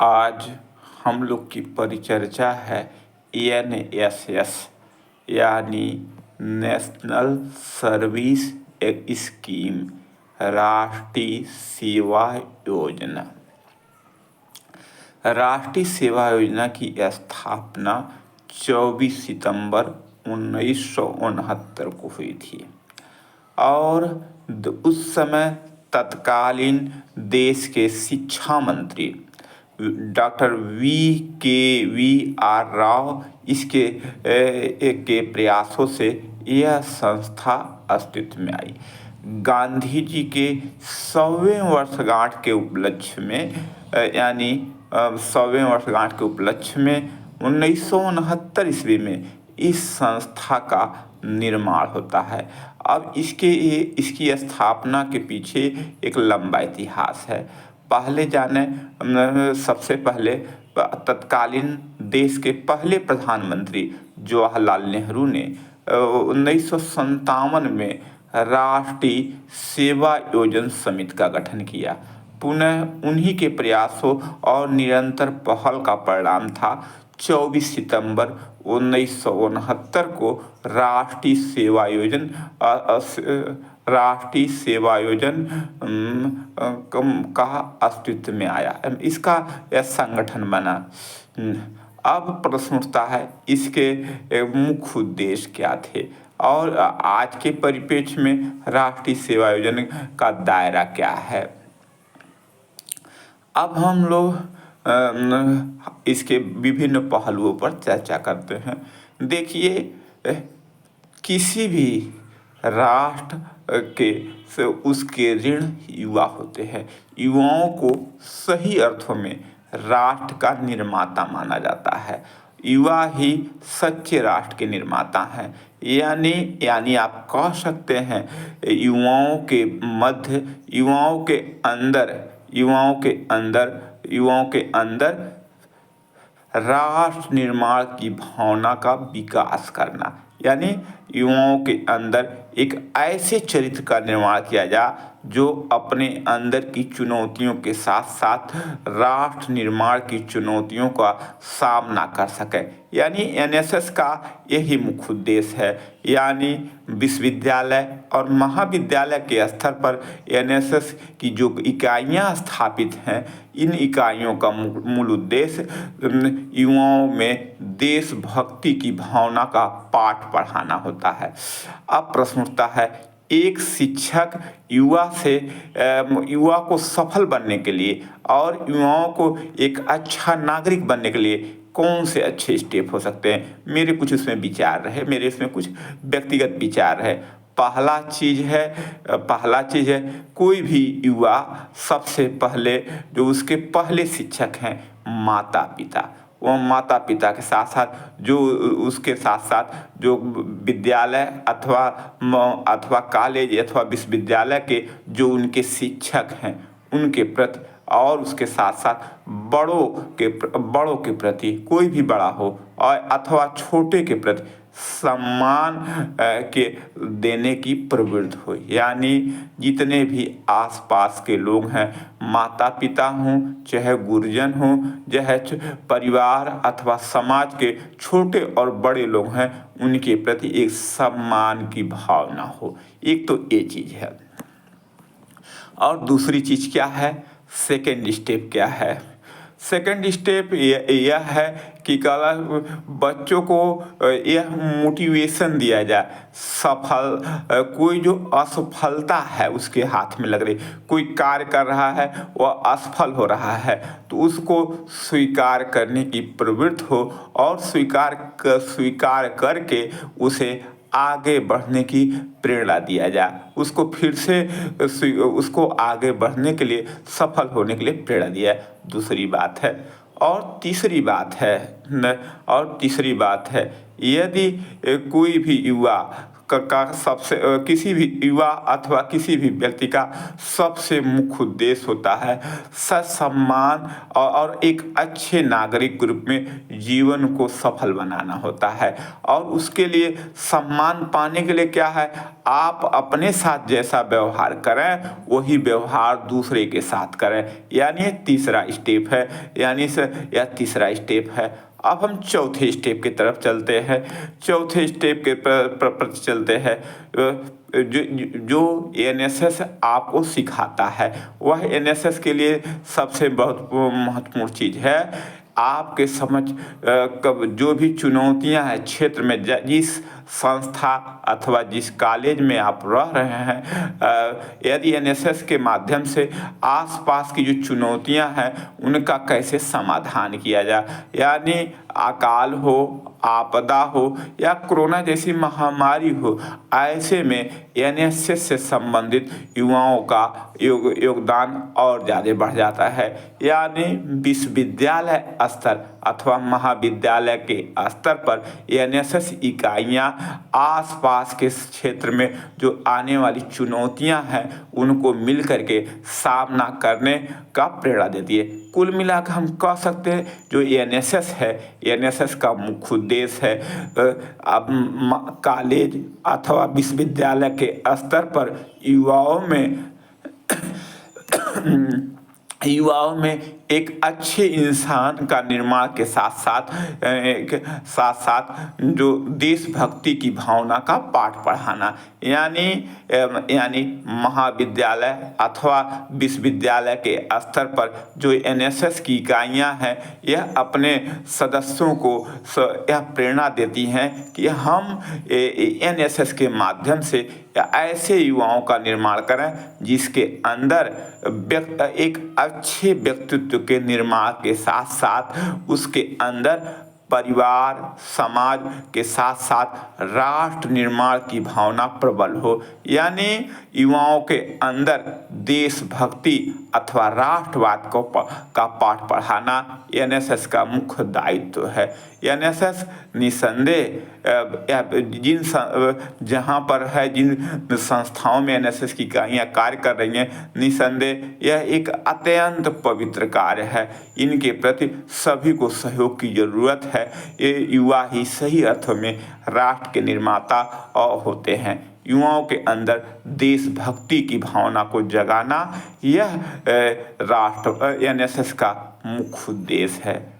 आज हम लोग की परिचर्चा है एनएसएस यानी नेशनल सर्विस स्कीम, राष्ट्रीय सेवा योजना। राष्ट्रीय सेवा योजना की स्थापना 24 सितंबर 1969 को हुई थी और उस समय तत्कालीन देश के शिक्षा मंत्री डॉक्टर वी राव इसके के प्रयासों से यह संस्था अस्तित्व में आई। गांधी जी के 100वें वर्षगांठ के उपलक्ष्य में यानी 100वें वर्षगांठ के उपलक्ष्य में 1969 ईस्वी में इस संस्था का निर्माण होता है। अब इसकी स्थापना के पीछे एक लंबा इतिहास है। सबसे पहले तत्कालीन देश के पहले प्रधानमंत्री जवाहरलाल नेहरू ने 1957 में राष्ट्रीय सेवा योजना समिति का गठन किया। पुनः उन्हीं के प्रयासों और निरंतर पहल का परिणाम था 24 सितंबर 1969 को राष्ट्रीय सेवा योजना का अस्तित्व में आया, इसका यह संगठन बना। अब प्रश्न उठता है इसके मुख्य उद्देश्य क्या थे और आज के परिप्रेक्ष्य में राष्ट्रीय सेवा योजना का दायरा क्या है। अब हम लोग इसके विभिन्न पहलुओं पर चर्चा करते हैं। देखिए, किसी भी राष्ट्र के से उसके ऋण युवा होते हैं। युवाओं को सही अर्थों में राष्ट्र का निर्माता माना जाता है। युवा ही सच्चे राष्ट्र के निर्माता हैं। यानी आप कह सकते हैं युवाओं के अंदर राष्ट्र निर्माण की भावना का विकास करना, यानी युवाओं के अंदर एक ऐसे चरित्र का निर्माण किया जाए जो अपने अंदर की चुनौतियों के साथ साथ राष्ट्र निर्माण की चुनौतियों का सामना कर सके। यानी एनएसएस का यही मुख्य उद्देश्य है। यानी विश्वविद्यालय और महाविद्यालय के स्तर पर एनएसएस की जो इकाइयां स्थापित हैं, इन इकाइयों का मूल उद्देश्य युवाओं में देशभक्ति की भावना का पाठ पढ़ाना होता है। अब प्रश्न उठता है, एक शिक्षक युवा को सफल बनने के लिए और युवाओं को एक अच्छा नागरिक बनने के लिए कौन से अच्छे स्टेप हो सकते हैं। मेरे कुछ इसमें कुछ व्यक्तिगत विचार है। पहला चीज है कोई भी युवा सबसे पहले जो उसके पहले शिक्षक हैं माता पिता, वो माता पिता के साथ साथ जो विद्यालय अथवा कॉलेज अथवा विश्वविद्यालय के जो उनके शिक्षक हैं उनके प्रति और उसके साथ साथ बड़ों के प्रति, कोई भी बड़ा हो और अथवा छोटे के प्रति सम्मान के देने की प्रवृत्ति हो। यानी जितने भी आसपास के लोग हैं, माता पिता हों चाहे गुरुजन हों, चाहे परिवार अथवा समाज के छोटे और बड़े लोग हैं, उनके प्रति एक सम्मान की भावना हो। एक तो ये चीज़ है। और दूसरी चीज़ क्या है, सेकेंड स्टेप क्या है। सेकेंड स्टेप यह है कि बच्चों को यह मोटिवेशन दिया जाए। कोई जो असफलता है उसके हाथ में लग रही, कोई कार्य कर रहा है वह असफल हो रहा है, तो उसको स्वीकार करने की प्रवृत्ति हो और स्वीकार करके उसे आगे बढ़ने की प्रेरणा दिया जाए। उसको आगे बढ़ने के लिए, सफल होने के लिए प्रेरणा दिया जाए। दूसरी बात है। और तीसरी बात है यदि कोई भी युवा किसी भी युवा अथवा किसी भी व्यक्ति का सबसे मुख्य उद्देश्य होता है सत्सम्मान और एक अच्छे नागरिक के रूप में जीवन को सफल बनाना होता है। और उसके लिए सम्मान पाने के लिए क्या है, आप अपने साथ जैसा व्यवहार करें वही व्यवहार दूसरे के साथ करें, यानी तीसरा स्टेप है, यह तीसरा स्टेप है। अब हम चौथे स्टेप की तरफ चलते हैं। चौथे स्टेप के पर चलते हैं। जो एनएसएस आपको सिखाता है वह एनएसएस के लिए सबसे बहुत महत्वपूर्ण चीज़ है। आपके समझ जो भी चुनौतियां हैं क्षेत्र में, जिस संस्था अथवा जिस कॉलेज में आप रह रहे हैं, यदि एनएसएस के माध्यम से आसपास की जो चुनौतियां हैं उनका कैसे समाधान किया जाए, यानी अकाल हो, आपदा हो या कोरोना जैसी महामारी हो, ऐसे में एनएसएस से संबंधित युवाओं का योगदान और ज़्यादा बढ़ जाता है। यानी विश्वविद्यालय स्तर अथवा महाविद्यालय के स्तर पर एनएसएस इकाइयाँ आसपास के क्षेत्र में जो आने वाली चुनौतियां हैं उनको मिल करके सामना करने का प्रेरणा देती है। कुल मिलाकर हम कह सकते हैं जो एनएसएस है, एनएसएस का मुख्य उद्देश्य है अब कॉलेज अथवा विश्वविद्यालय के स्तर पर युवाओं में एक अच्छे इंसान का निर्माण के साथ साथ जो देशभक्ति की भावना का पाठ पढ़ाना, यानी महाविद्यालय अथवा विश्वविद्यालय के स्तर पर जो एनएसएस की इकाइयां हैं यह अपने सदस्यों को यह प्रेरणा देती हैं कि हम एनएसएस के माध्यम से ऐसे युवाओं का निर्माण करें जिसके अंदर एक अच्छे व्यक्तित्व के निर्माण के साथ साथ उसके अंदर परिवार समाज के साथ साथ राष्ट्र निर्माण की भावना प्रबल हो। यानी युवाओं के अंदर देशभक्ति अथवा राष्ट्रवाद का पाठ पढ़ाना एनएसएस का मुख्य दायित्व है। एनएसएस निसंदेह जहाँ पर है, जिन संस्थाओं में एनएसएस की इकाइयाँ कार्य कर रही हैं, निसंदेह यह एक अत्यंत पवित्र कार्य है। इनके प्रति सभी को सहयोग की जरूरत है। ये युवा ही सही अर्थों में राष्ट्र के निर्माता होते हैं। युवाओं के अंदर देशभक्ति की भावना को जगाना यह राष्ट्र एनएसएस का मुख्य उद्देश्य है।